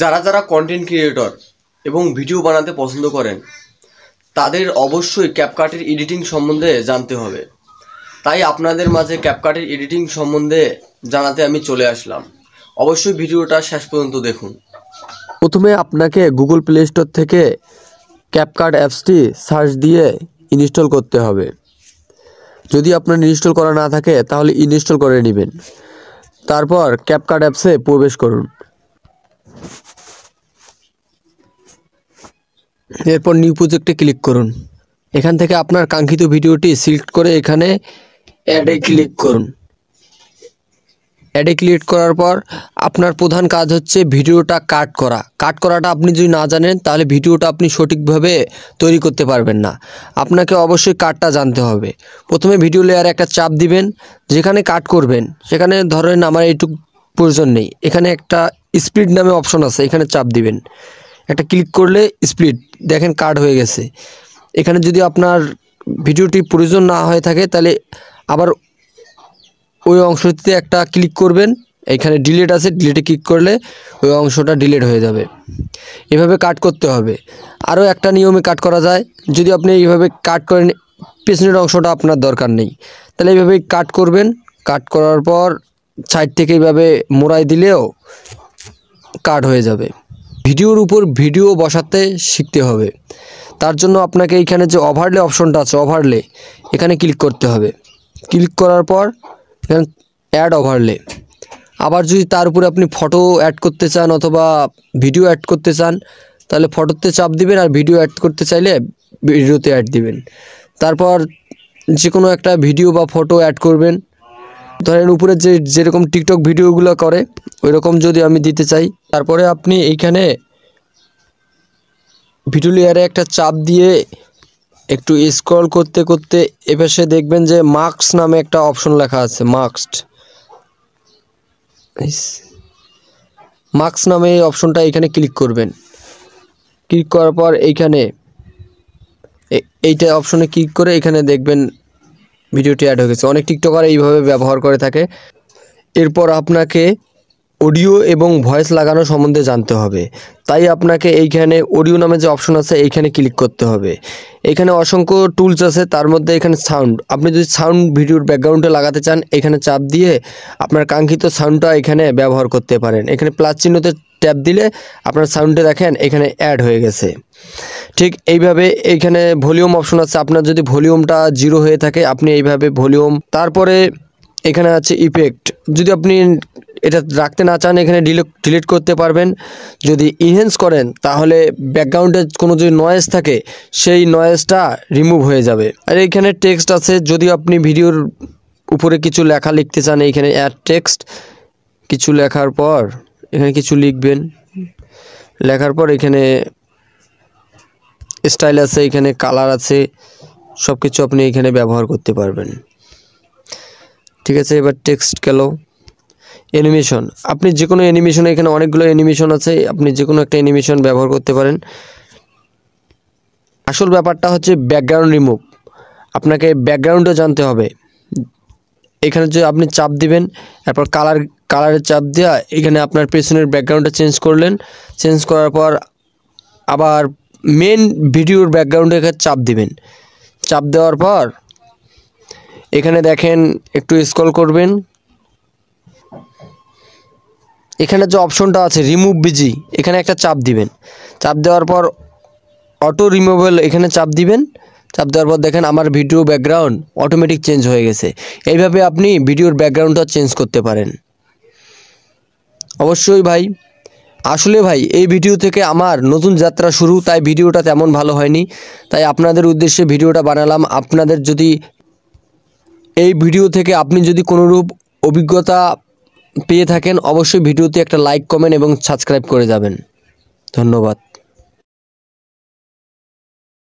যারা যারা content creator এবং ভিডিও বানাতে পছন্দ করেন তাদের অবশ্যই ক্যাপকাটের এডিটিং সম্বন্ধে জানতে হবে। তাই আপনাদের মাঝে ক্যাপকাটের এডিটিং সম্বন্ধে জানাতে আমি চলে আসলাম। অবশ্যই ভিডিওটা শেষ পর্যন্ত দেখুন। প্রথমে আপনাকে গুগল প্লে স্টোর থেকে ক্যাপকাট অ্যাপসটি সার্চ দিয়ে ইনস্টল করতে হবে। যদি আপনার ইনস্টল করা না থাকে তাহলে ইনস্টল করে নেবেন। তারপর ক্যাপকাট অ্যাপসে প্রবেশ করুন। এরপর নিউ প্রজেক্টে ক্লিক করুন। এখান থেকে আপনার কাঙ্ক্ষিত ভিডিওটি সিলেক্ট করে এখানে অ্যাডে ক্লিক করুন। অ্যাডে ক্লিক করার পর আপনার প্রধান কাজ হচ্ছে ভিডিওটা কাট করা। কাট করাটা আপনি যদি না জানেন তাহলে ভিডিওটা আপনি সঠিকভাবে তৈরি করতে পারবেন না। আপনাকে অবশ্যই কাটটা জানতে হবে। প্রথমে ভিডিও লেয়ারে একটা চাপ দিবেন। যেখানে কাট করবেন সেখানে ধরেন আমার এইটুকু প্রয়োজন নেই, এখানে একটা স্প্লিট নামে অপশন আছে, এখানে চাপ দিবেন। একটা ক্লিক করলে স্প্লিট দেখেন কাট হয়ে গেছে। এখানে যদি আপনার ভিডিওটি প্রয়োজন না হয়ে থাকে তাহলে আবার ওই অংশটিতে একটা ক্লিক করবেন। এখানে ডিলিট আছে, ডিলিটে ক্লিক করলে ওই অংশটা ডিলিট হয়ে যাবে। এভাবে কাট করতে হবে। আরও একটা নিয়মে কাট করা যায়। যদি আপনি এইভাবে কাট করেন, পেছনের অংশটা আপনার দরকার নেই, তাহলে এইভাবে কাট করবেন। কাট করার পর সাইড থেকে এইভাবে মোড়াই দিলেও কাট হয়ে যাবে। ভিডিওর উপর ভিডিও বসাতে শিখতে হবে। তার জন্য আপনাকে এইখানে যে ওভারলে অপশনটা আছে, ওভারলে এখানে ক্লিক করতে হবে। ক্লিক করার পর এখানে অ্যাড ওভারলে। আবার যদি তার উপরে আপনি ফটো অ্যাড করতে চান অথবা ভিডিও অ্যাড করতে চান তাহলে ফটোতে চাপ দিবেন, আর ভিডিও অ্যাড করতে চাইলে ভিডিওতে অ্যাড দিবেন। তারপর যে কোনো একটা ভিডিও বা ফটো অ্যাড করবেন। ধরেন উপরে যেরকম টিকটক ভিডিওগুলো করে ওই রকম যদি আমি দিতে চাই, তারপরে আপনি এইখানে ভিডিও লেয়ারে একটা চাপ দিয়ে একটু স্ক্রল করতে করতে এপাশে দেখবেন যে মার্কস নামে একটা অপশন লেখা আছে। মার্কস নামে এই অপশনটা এখানে ক্লিক করবেন। ক্লিক করার পর এইখানে এইটা অপশনে ক্লিক করে এখানে দেখবেন ভিডিওটি অ্যাড হয়ে গেছে। অনেক টিকটকার এইভাবে ব্যবহার করে থাকে। এরপর আপনাকে অডিও এবং ভয়েস লাগানো সম্বন্ধে জানতে হবে। তাই আপনাকে এইখানে অডিও নামে যে অপশন আছে এইখানে ক্লিক করতে হবে। এখানে অসংখ্য টুলস আছে, তার মধ্যে এখানে সাউন্ড, আপনি যদি সাউন্ড ভিডিওর ব্যাকগ্রাউন্ডে লাগাতে চান এখানে চাপ দিয়ে আপনার কাঙ্ক্ষিত সাউন্ডটা এখানে ব্যবহার করতে পারেন। এখানে প্লাস চিহ্নতে ট্যাপ দিলে আপনার সাউন্ডে দেখেন এখানে অ্যাড হয়ে গেছে। ঠিক এইভাবে এইখানে ভলিউম অপশন আছে। আপনার যদি ভলিউমটা 0 হয়ে থাকে আপনি এইভাবে ভলিউম, তারপরে এখানে আছে ইফেক্ট। যদি আপনি এটা রাখতে না চান এখানে ডিলিট করতে পারবেন। যদি ইনহ্যান্স করেন তাহলে ব্যাকগ্রাউন্ডে কোনো যদি নয়েজ থাকে সেই নয়েজটা রিমুভ হয়ে যাবে। আর এইখানে টেক্সট আছে। যদি আপনি ভিডিওর উপরে কিছু লেখা লিখতে চান এইখানে অ্যাড টেক্সট, কিছু লেখার পর এখানে কিছু লিখবেন। লেখার পর এখানে স্টাইল আছে, এখানে কালার আছে, সব কিছু আপনি এখানে ব্যবহার করতে পারবেন। ঠিক আছে, এবার টেক্সট গেল। অ্যানিমেশন, আপনি যে কোনো অ্যানিমেশন, এখানে অনেকগুলো অ্যানিমেশন আছে, আপনি যে কোনো একটা অ্যানিমেশন ব্যবহার করতে পারেন। আসল ব্যাপারটা হচ্ছে ব্যাকগ্রাউন্ড রিমুভ। আপনাকে ব্যাকগ্রাউন্ডও জানতে হবে। এখানে যে আপনি চাপ দিবেন, তারপর কালারের চাপ দেওয়া এখানে আপনার পেছনের ব্যাকগ্রাউন্ডটা চেঞ্জ করলেন। চেঞ্জ করার পর আবার মেন ভিডিওর ব্যাকগ্রাউন্ডে চাপ দিবেন। চাপ দেওয়ার পর এখানে দেখেন একটু স্ক্রল করবেন। এখানে যে অপশনটা আছে রিমুভ বিজি, এখানে একটা চাপ দিবেন। চাপ দেওয়ার পর অটো রিমুভেবল এখানে চাপ দিবেন। চাপ দেওয়ার পর দেখেন আমার ভিডিও ব্যাকগ্রাউন্ড অটোমেটিক চেঞ্জ হয়ে গেছে। এইভাবে আপনি ভিডিওর ব্যাকগ্রাউন্ডটা চেঞ্জ করতে পারেন। অবশ্যই ভাই, আসলে ভাই এই ভিডিও থেকে আমার নতুন যাত্রা শুরু, তাই ভিডিওটা তেমন ভালো হয়নি, তাই আপনাদের উদ্দেশ্যে ভিডিওটা বানালাম। আপনাদের যদি এই ভিডিও থেকে আপনি যদি কোনোরূপ অভিজ্ঞতা পেয়ে থাকেন অবশ্যই ভিডিওতে একটা লাইক, কমেন্ট এবং সাবস্ক্রাইব করে যাবেন। ধন্যবাদ।